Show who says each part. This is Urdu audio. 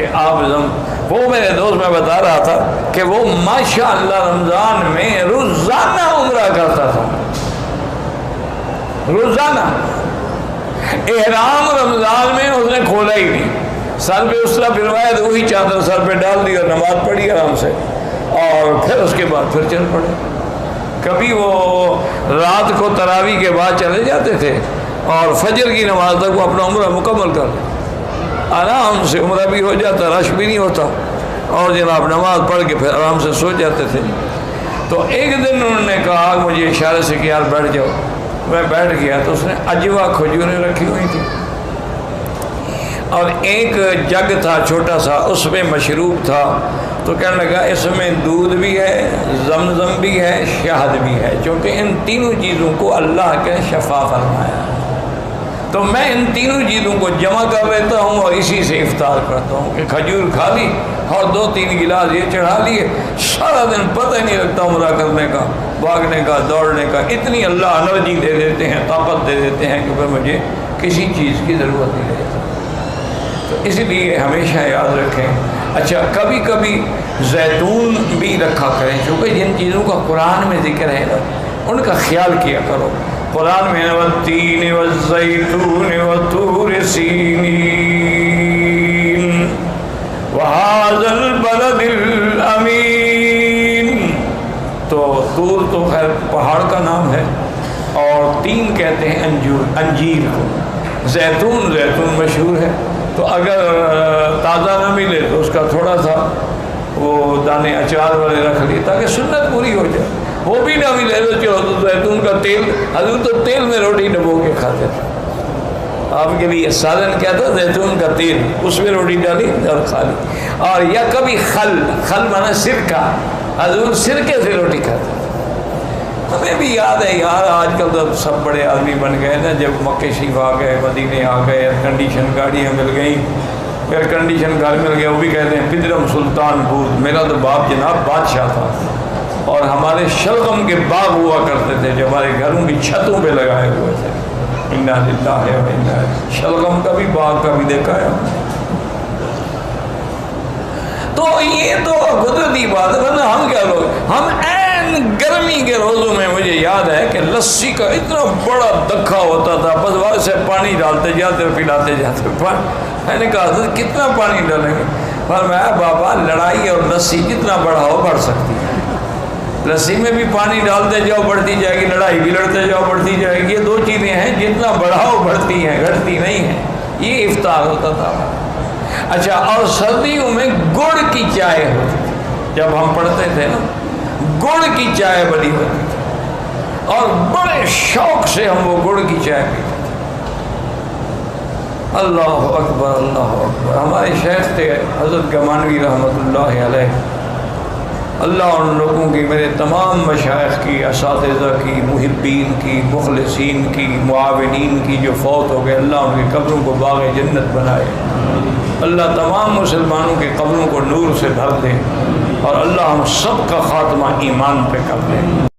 Speaker 1: کہ آپ وہ میرے دوست میں بتا رہا تھا کہ وہ ماشاءاللہ رمضان میں روزانہ عمرہ کرتا تھا، روزانہ۔ احرام رمضان میں اس نے کھولا ہی نہیں، سر پہ اسلحہ پھروایا تو وہی چادر سر پہ ڈال دی اور نماز پڑھی آرام سے، اور پھر اس کے بعد پھر چل پڑے۔ کبھی وہ رات کو تراویح کے بعد چلے جاتے تھے اور فجر کی نماز تک وہ اپنا عمرہ مکمل کر لے، آرام سے عمرہ بھی ہو جاتا، رش بھی نہیں ہوتا، اور جناب نماز پڑھ کے پھر آرام سے سو جاتے تھے۔ تو ایک دن انہوں نے کہا مجھے اشارے سے کہ یار بیٹھ جاؤ، میں بیٹھ گیا تو اس نے عجوا کھجوریں رکھی ہوئی تھی اور ایک جگ تھا چھوٹا سا، اس میں مشروب تھا، تو کہنے لگا اس میں دودھ بھی ہے، زمزم بھی ہے، شہد بھی ہے، چونکہ ان تینوں چیزوں کو اللہ کے شفا فرمایا، تو میں ان تینوں چیزوں کو جمع کر لیتا ہوں اور اسی سے افطار کرتا ہوں کہ کھجور کھا لی اور 2-3 گلاس یہ چڑھا لیے، سارا دن پتہ ہی نہیں لگتا عمرہ کرنے کا، بھاگنے کا، دوڑنے کا، اتنی اللہ انرجی دے دیتے ہیں، طاقت دے دیتے ہیں کہ پھر مجھے کسی چیز کی ضرورت نہیں رہتی۔ تو اس لیے ہمیشہ یاد رکھیں۔ اچھا، کبھی کبھی زیتون بھی رکھا کریں، چونکہ جن چیزوں کا قرآن میں ذکر ہے نا ان کا خیال کیا کرو۔ قرآن میں والتین والزیتون وطور سینین وہذا البلد الامین، تو طور تو خیر پہاڑ کا نام ہے، اور تین کہتے ہیں انجیر کو، زیتون مشہور ہے، تو اگر تازہ نہ ملے تو اس کا تھوڑا سا وہ دانے اچار والے رکھ لیے تاکہ سنت پوری ہو جائے، وہ بھی نہ ملے تو چلو تو زیتون کا تیل، حضور تو تیل میں روٹی ڈبو کے کھاتے تھے، آپ کے لیے سالن کیا تھا؟ زیتون کا تیل، اس میں روٹی ڈالی اور کھا لی۔ اور یا کبھی خل مانا سرکہ، حضور سرکے سے روٹی کھاتے تھے۔ ہمیں بھی یاد ہے یار، آج کل تو سب بڑے آدمی بن گئے نا، جب مکہ شریف آ گئے، مدینے آ گئے، ایئر کنڈیشن گاڑیاں مل گئیں، ایئر کنڈیشن گھر مل گیا، وہ بھی کہتے ہیں پدرم سلطان بود، میرا تو باپ جناب بادشاہ تھا، اور ہمارے شلغم کے باغ ہوا کرتے تھے جو ہمارے گھروں کی چھتوں پہ لگائے ہوئے تھے، انا للہ و انا الیہ، شلغم کا بھی باغ کا بھی دیکھا ہے۔ تو یہ تو قدرتی بات ہے، ورنہ ہم کیا لوگ، ہم گرمی کے روزوں میں مجھے یاد ہے کہ لسی کا اتنا بڑا دکھا ہوتا تھا، بس وہاں سے پانی ڈالتے جاتے اور پلاتے جاتے، میں نے کہا حضرت کتنا پانی ڈالیں گے؟ فرمایا بابا لڑائی اور لسی جتنا بڑا ہو بڑھ سکتی ہے، لسی میں بھی پانی ڈالتے جاؤ بڑھتی جائے گی، لڑائی بھی لڑتے جاؤ بڑھتی جائے گی، یہ دو چیزیں ہیں جتنا بڑھاؤ بڑھتی ہیں، گھٹتی نہیں ہیں۔ یہ افطار ہوتا تھا۔ اچھا، اور سردیوں میں گڑ کی چائے ہوتی تھی، جب ہم پڑھتے تھے نا گڑ کی چائے بنی ہوتی تھی اور بڑے شوق سے ہم وہ گڑ کی چائے پیتے تھے۔ اللہ اکبر اللہ اکبر۔ ہمارے شیخ تھے حضرت گمانوی رحمۃ اللہ علیہ، اللہ ان لوگوں کی، میرے تمام مشائخ کی، اساتذہ کی، محبین کی، مخلصین کی، معاونین کی جو فوت ہو گئے، اللہ ان کی قبروں کو باغ جنت بنائے، اللہ تمام مسلمانوں کے قبروں کو نور سے بھر دے، اور اللہ ہم سب کا خاتمہ ایمان پہ کر دے۔